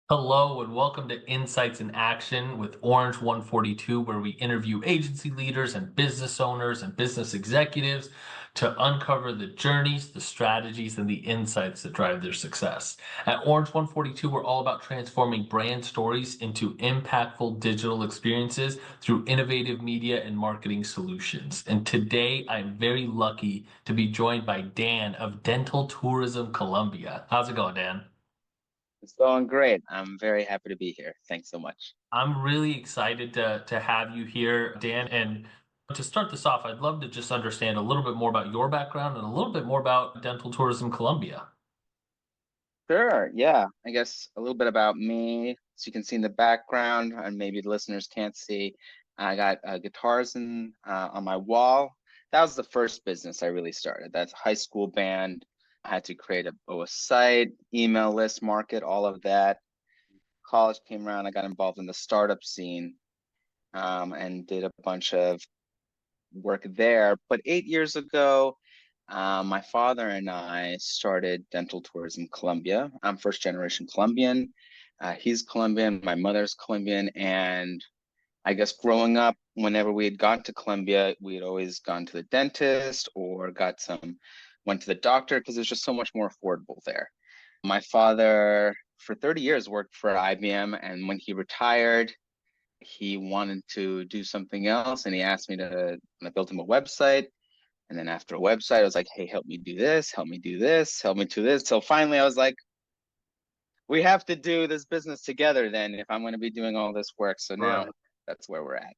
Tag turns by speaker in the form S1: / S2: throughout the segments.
S1: Hello and welcome to Insights in Action with Orange 142, where we interview agency leaders and business owners and business executives to uncover the journeys, the strategies, and the insights that drive their success. At Orange 142, we're all about transforming brand stories into impactful digital experiences through innovative media and marketing solutions. And today, I'm very lucky to be joined by Dan of Dental Tourism Colombia. How's it going, Dan?
S2: It's going great. I'm very happy to be here. Thanks so much.
S1: I'm really excited to have you here, Dan. And to start this off, I'd love to just understand a little bit more about your background and a little bit more about Dental Tourism Colombia.
S2: Sure. Yeah. I guess a little bit about me. So you can see in the background, and maybe the listeners can't see. I got guitars on my wall. That was the first business I really started. That's a high school band. I had to create a site, email list, market, all of that. College came around. I got involved in the startup scene and did a bunch of work there. But 8 years ago, my father and I started Dental Tourism Colombia. I'm first generation Colombian. He's Colombian, my mother's Colombian. And I guess growing up, whenever we had gone to Colombia, we had always gone to the dentist or went to the doctor because it's just so much more affordable there. My father, for 30 years, worked for IBM. And when he retired, he wanted to do something else. And he asked me I built him a website. And then after a website, I was like, hey, help me do this, help me do this, help me do this. So finally, I was like, we have to do this business together then if I'm going to be doing all this work. So now
S1: Right.
S2: that's where we're at.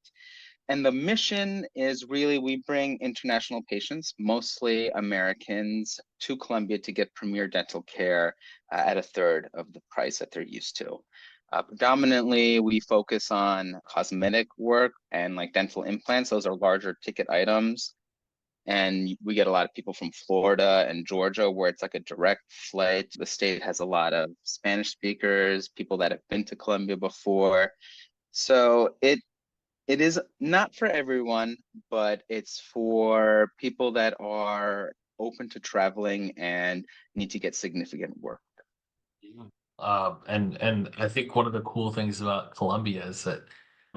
S2: And the mission is really we bring international patients, mostly Americans, to Colombia to get premier dental care at a third of the price that they're used to. Predominantly, we focus on cosmetic work and like dental implants. Those are larger ticket items. And we get a lot of people from Florida and Georgia where it's like a direct flight. The state has a lot of Spanish speakers, people that have been to Colombia before. So it is not for everyone, but it's for people that are open to traveling and need to get significant work.
S1: Yeah. And I think one of the cool things about Colombia is that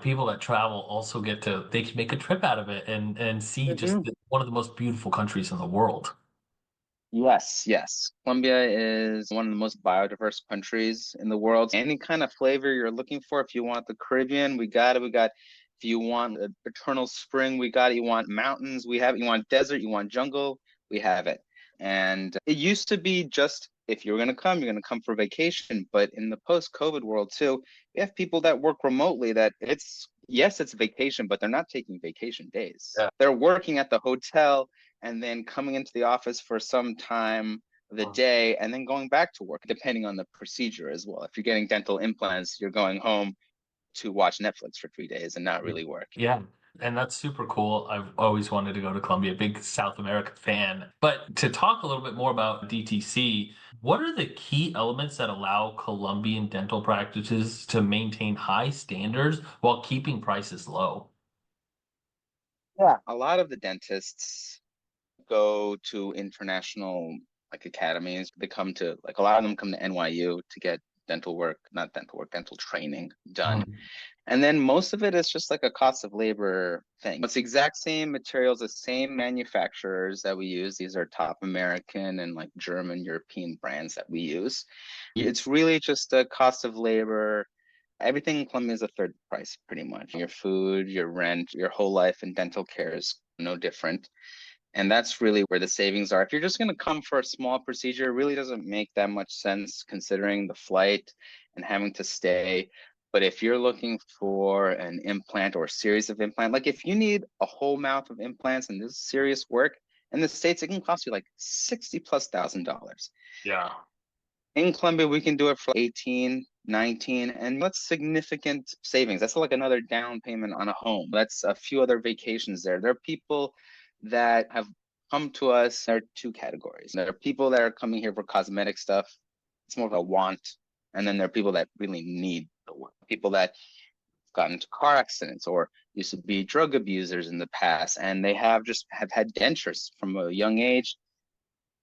S1: people that travel also they can make a trip out of it and see just
S2: Mhm.
S1: one of the most beautiful countries in the world.
S2: Yes, yes. Colombia is one of the most biodiverse countries in the world. Any kind of flavor you're looking for, if you want the Caribbean, we got it. We got, if you want eternal spring, we got it. You want mountains, we have it. You want desert, you want jungle, we have it. And it used to be just if you're going to come, you're going to come for vacation. But in the post-COVID world too, we have people that work remotely that yes, it's vacation, but they're not taking vacation days.
S1: Yeah.
S2: They're working at the hotel and then coming into the office for some time of the day and then going back to work, depending on the procedure as well. If you're getting dental implants, you're going home to watch Netflix for 3 days and not really work.
S1: Yeah, and that's super cool. I've always wanted to go to Colombia, big South America fan. But to talk a little bit more about DTC, what are the key elements that allow Colombian dental practices to maintain high standards while keeping prices low?
S2: Yeah. A lot of the dentists go to international like academies. They come to like a lot of them come to NYU to get dental work, not dental work, dental training done.
S1: Mm.
S2: And then most of it is just like a cost of labor thing. It's the exact same materials, the same manufacturers that we use. These are top American and like German, European brands that we use. It's really just the cost of labor. Everything in Colombia is a third price, pretty much. Your food, your rent, your whole life, and dental care is no different. And that's really where the savings are. If you're just going to come for a small procedure, it really doesn't make that much sense considering the flight and having to stay. But if you're looking for an implant or a series of implant, like if you need a whole mouth of implants and this is serious work, in the States, it can cost you like 60 plus $1,000.
S1: Yeah.
S2: In Colombia, we can do it for 18, 19, and that's significant savings. That's like another down payment on a home. That's a few other vacations there. There are people that have come to us. There are two categories. There are people that are coming here for cosmetic stuff. It's more of a want. And then there are people that really need the work. People that got into car accidents or used to be drug abusers in the past, and they have had dentures from a young age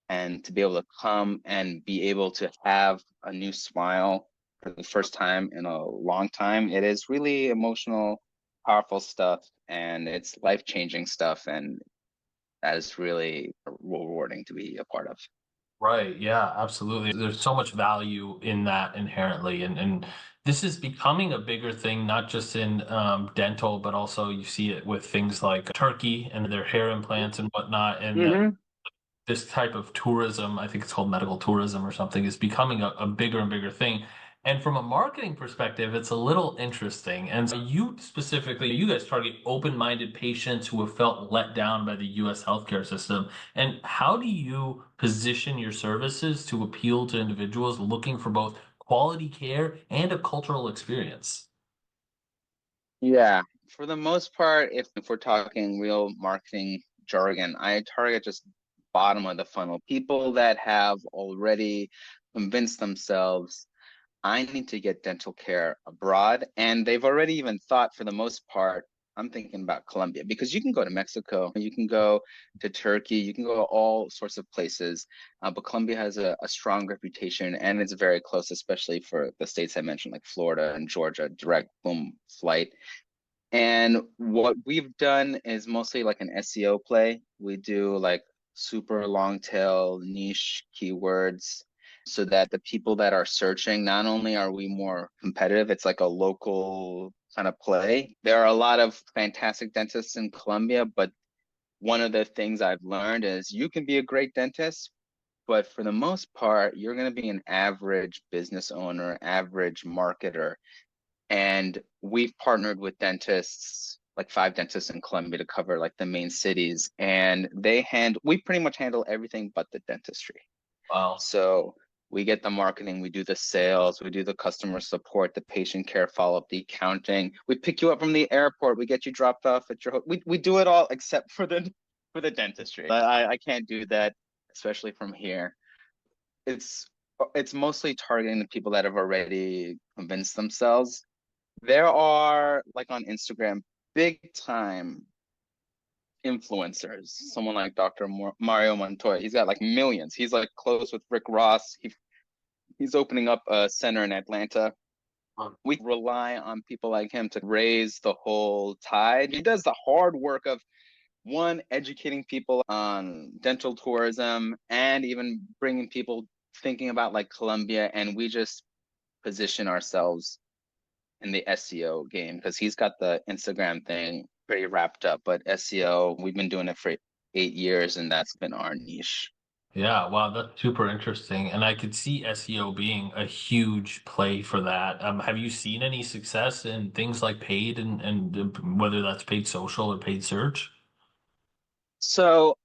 S2: and to be able to come and be able to have a new smile for the first time in a long time. It is really emotional, powerful stuff, and it's life-changing stuff, and that is really rewarding to be a part of.
S1: Right. Yeah, absolutely. There's so much value in that inherently. And this is becoming a bigger thing, not just in dental, but also you see it with things like Turkey and their hair implants and whatnot. And
S2: Hmm.
S1: this type of tourism, I think it's called medical tourism or something, is becoming a bigger and bigger thing. And from a marketing perspective, it's a little interesting. And so you specifically, you guys target open-minded patients who have felt let down by the US healthcare system. And how do you position your services to appeal to individuals looking for both quality care and a cultural experience?
S2: Yeah, for the most part, if we're talking real marketing jargon, I target just bottom of the funnel, people that have already convinced themselves I need to get dental care abroad. And they've already even thought, for the most part, I'm thinking about Colombia because you can go to Mexico, you can go to Turkey, you can go to all sorts of places. But Colombia has a strong reputation and it's very close, especially for the states I mentioned, like Florida and Georgia, direct boom flight. And what we've done is mostly like an SEO play. We do like super long tail niche keywords so that the people that are searching, not only are we more competitive, it's like a local kind of play. There are a lot of fantastic dentists in Colombia, but one of the things I've learned is you can be a great dentist, but for the most part, you're going to be an average business owner, average marketer, and we've partnered with dentists, like 5 dentists in Colombia to cover like the main cities. And we pretty much handle everything but the dentistry.
S1: Wow.
S2: So we get the marketing, we do the sales, we do the customer support, the patient care follow-up, the accounting. We pick you up from the airport, we get you dropped off at we do it all except for the dentistry. I can't do that, especially from here. It's it's mostly targeting the people that have already convinced themselves. There are, like on Instagram, big time influencers. Someone like Dr. Mario Montoya. He's got like millions. He's like close with Rick Ross. He's opening up a center in Atlanta. We rely on people like him to raise the whole tide. He does the hard work of one, educating people on dental tourism and even bringing people thinking about like Colombia. And we just position ourselves in the SEO game because he's got the Instagram thing pretty wrapped up. But SEO, we've been doing it for 8 years, and that's been our niche.
S1: Yeah, wow, that's super interesting. And I could see SEO being a huge play for that. Have you seen any success in things like paid and whether that's paid social or paid search?
S2: So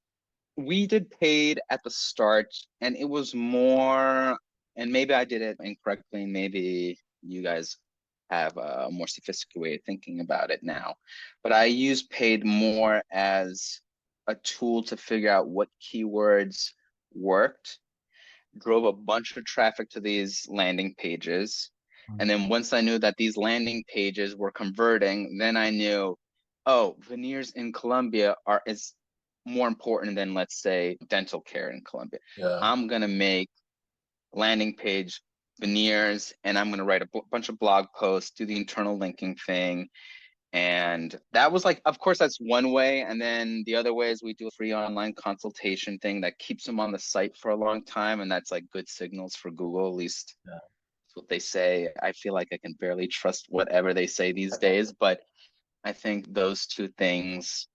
S2: we did paid at the start, and it was more, and maybe I did it incorrectly. Maybe you guys have a more sophisticated way of thinking about it now. But I use paid more as a tool to figure out what keywords worked, drove a bunch of traffic to these landing pages. And then once I knew that these landing pages were converting, then I knew, oh, veneers in Colombia are is more important than, let's say, dental care in Colombia.
S1: Yeah.
S2: I'm gonna make landing page veneers, and I'm gonna write a bunch of blog posts, do the internal linking thing, and that was like, of course, that's one way. And then the other way is we do a free online consultation thing that keeps them on the site for a long time. And that's like good signals for Google, at least
S1: Yeah.
S2: that's what they say. I feel like I can barely trust whatever they say these days, but I think those two things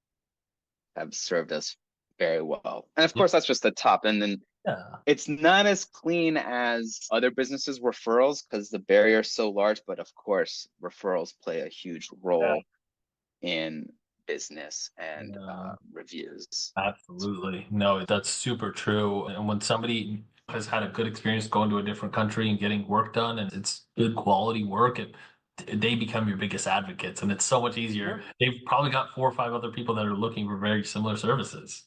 S2: have served us very well. And of course, that's just the top. And then
S1: Yeah.
S2: it's not as clean as other businesses' referrals because the barrier is so large. But of course, referrals play a huge
S1: Yeah.
S2: role in business and
S1: Yeah.
S2: reviews.
S1: Absolutely. No, that's super true. And when somebody has had a good experience going to a different country and getting work done and it's good quality work, they become your biggest advocates. And it's so much easier. They've probably got 4 or 5 other people that are looking for very similar services.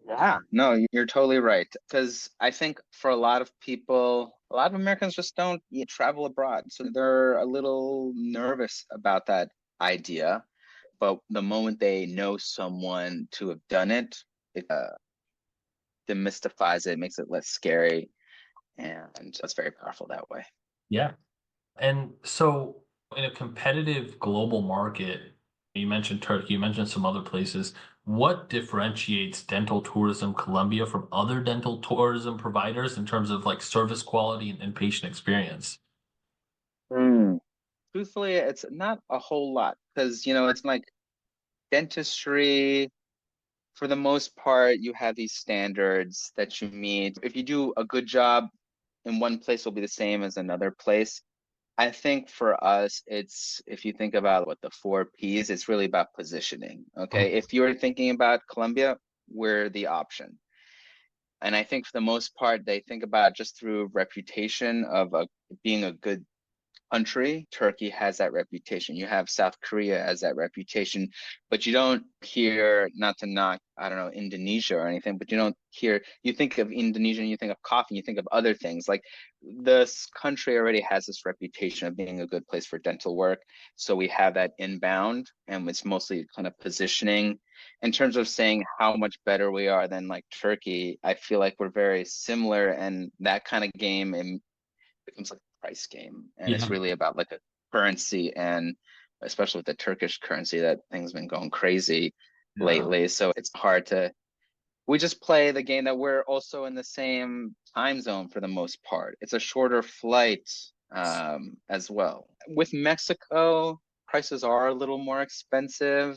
S2: Yeah, no, you're totally right. Because I think for a lot of people, a lot of Americans just don't travel abroad. So they're a little nervous about that idea. But the moment they know someone to have done it, it demystifies it, makes it less scary. And that's very powerful that way.
S1: Yeah. And so, in a competitive global market, you mentioned Turkey, you mentioned some other places. What differentiates dental tourism Colombia from other dental tourism providers in terms of like service quality and patient experience?
S2: Hmm. Truthfully, it's not a whole lot because, it's like dentistry, for the most part, you have these standards that you meet. If you do a good job in one place, will be the same as another place. I think for us, it's if you think about what the four P's, it's really about positioning. Okay. If you're thinking about Colombia, we're the option. And I think for the most part, they think about just through reputation of being a good country. Turkey has that reputation. You have South Korea as that reputation, but you don't hear, not to knock, I don't know, Indonesia or anything, but you don't hear, you think of Indonesia and you think of coffee, you think of other things. Like this country already has this reputation of being a good place for dental work. So we have that inbound, and it's mostly kind of positioning. In terms of saying how much better we are than like Turkey, I feel like we're very similar, and that kind of game and becomes like a price game, and it's
S1: Yeah.
S2: really about like a currency, and especially with the Turkish currency, that thing's been going crazy
S1: Yeah.
S2: lately. So it's hard to. We just play the game that we're also in the same time zone for the most part. It's a shorter flight as well. With Mexico, prices are a little more expensive,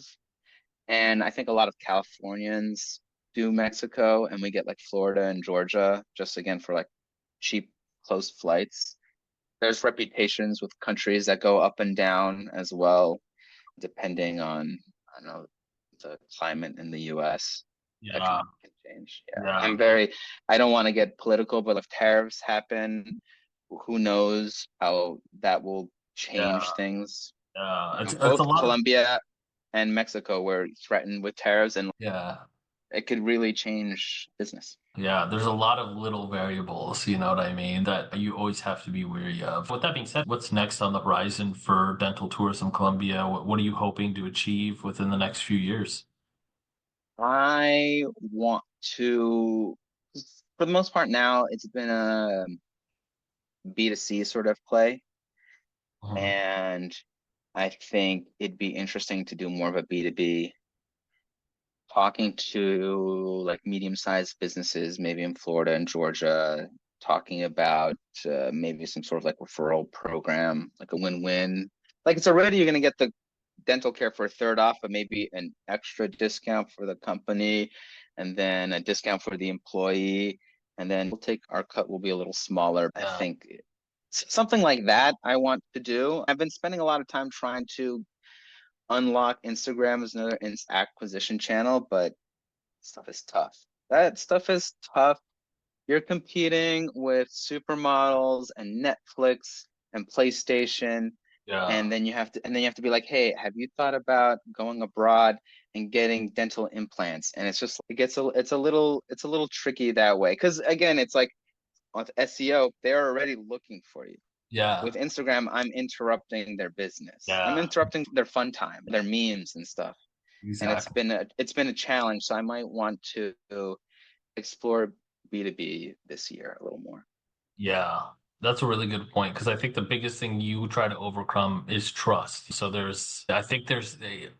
S2: and I think a lot of Californians do Mexico, and we get like Florida and Georgia just again for like cheap close flights. There's reputations with countries that go up and down as well, depending on, I don't know, the climate in the US. That
S1: Yeah.
S2: can change. Yeah.
S1: Yeah.
S2: I don't want to get political, but if tariffs happen, who knows how that will
S1: Yeah.
S2: change things.
S1: It's a
S2: Both
S1: lot of
S2: Colombia and Mexico were threatened with tariffs, and
S1: yeah.
S2: it could really change business.
S1: Yeah, there's a lot of little variables, you know what I mean, that you always have to be wary of. With that being said, what's next on the horizon for dental tourism Colombia? What are you hoping to achieve within the next few years?
S2: I want to, for the most part now, it's been a B2C sort of play.
S1: Mhm.
S2: And I think it'd be interesting to do more of a B2B, talking to like medium-sized businesses, maybe in Florida and Georgia, talking about maybe some sort of like referral program, like a win-win. Like it's already you're going to get the dental care for a third off, but maybe an extra discount for the company, and then a discount for the employee, and then we'll take our cut will be a little smaller. I
S1: Yeah,
S2: think something like that I want to do. I've been spending a lot of time trying to unlock Instagram as another acquisition channel, but stuff is tough. That stuff is tough. You're competing with supermodels and Netflix and PlayStation,
S1: yeah,
S2: and then you have to be like, hey, have you thought about going abroad and getting dental implants? And it's just it's a little tricky that way because again, it's like with SEO, they're already looking for you.
S1: yeah,
S2: With Instagram, I'm interrupting their business. I'm
S1: yeah,
S2: interrupting their fun time, their memes and stuff. And it's
S1: exactly.
S2: been a it's been a challenge. So I might want to explore B2B this year a little more.
S1: Yeah, that's a really good point because I think the biggest thing you try to overcome is trust. So I think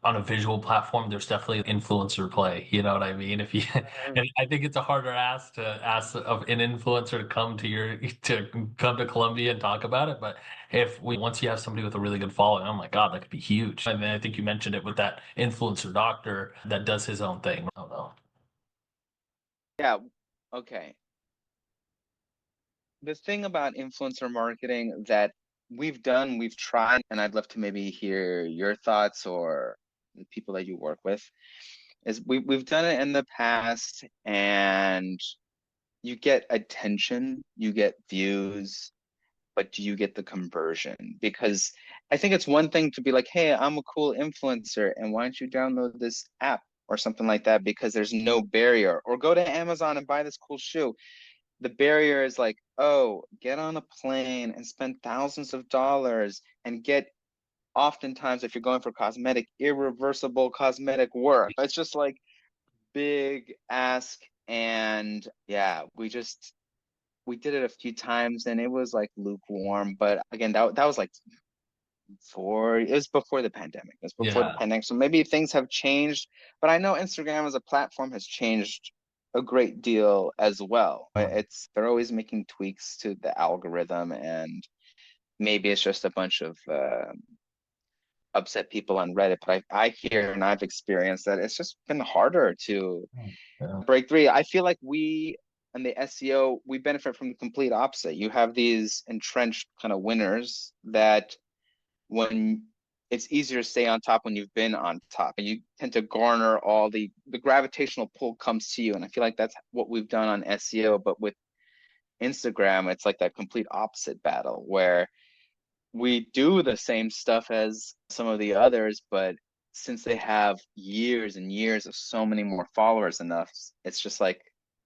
S1: on a visual platform, there's definitely influencer play. You know what I mean? If you, and I think it's a harder ask to ask of an influencer to come to to come to Colombia and talk about it. But if we, once you have somebody with a really good following, oh my God, that could be huge. I mean, I think you mentioned it with that influencer doctor that does his own thing. I don't know.
S2: Yeah. Okay. The thing about influencer marketing that we've tried, and I'd love to maybe hear your thoughts or the people that you work with, is we've done it in the past, and you get attention, you get views, but do you get the conversion? Because I think it's one thing to be like, hey, I'm a cool influencer, and why don't you download this app or something like that because there's no barrier, or go to Amazon and buy this cool shoe. The barrier is like, oh, get on a plane and spend thousands of dollars and get oftentimes if you're going for cosmetic, irreversible cosmetic work. It's just like big ask, and yeah, we just we did it a few times and it was like lukewarm. But again, that was like it was before the pandemic. It was before the
S1: Yeah.
S2: pandemic. So maybe things have changed, but I know Instagram as a platform has changed a great deal as well. They're always making tweaks to the algorithm, and maybe it's just a bunch of upset people on Reddit. But I hear and I've experienced that it's just been harder to
S1: Yeah.
S2: break three. I feel like we in the SEO we benefit from the complete opposite. You have these entrenched kind of winners that when it's easier to stay on top when you've been on top, and you tend to garner all the gravitational pull comes to you. And I feel like that's what we've done on SEO, but with Instagram it's like that complete opposite battle where we do the same stuff as some of the others, but since they have years and years of so many more followers than us, it's just like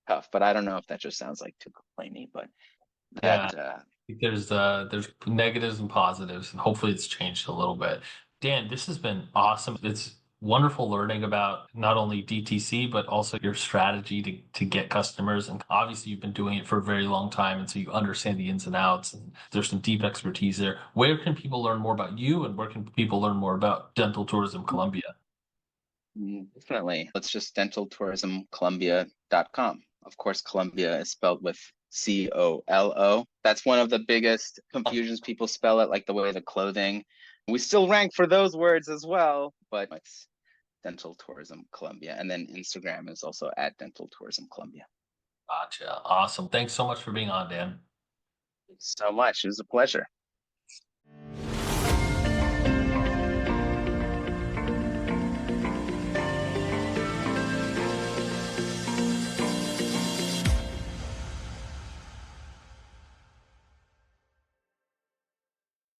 S2: tough. But I don't know if that just sounds like too complainy, but
S1: Yeah.
S2: that
S1: There's negatives and positives, and hopefully it's changed a little bit. Dan, this has been awesome. It's wonderful learning about not only DTC but also your strategy to get customers. And obviously you've been doing it for a very long time, and so you understand the ins and outs, and there's some deep expertise there. Where can people learn more about you, and where can people learn more about Dental Tourism Colombia?
S2: definitely. It's just dentaltourismcolombia.com. Of course, Colombia is spelled with Colo. That's one of the biggest confusions. People spell it like the way the clothing. We still rank for those words as well, but it's Dental Tourism Colombia. And then Instagram is also at Dental Tourism Colombia.
S1: Gotcha. Awesome. Thanks so much for being on, Dan.
S2: Thanks so much. It was a pleasure.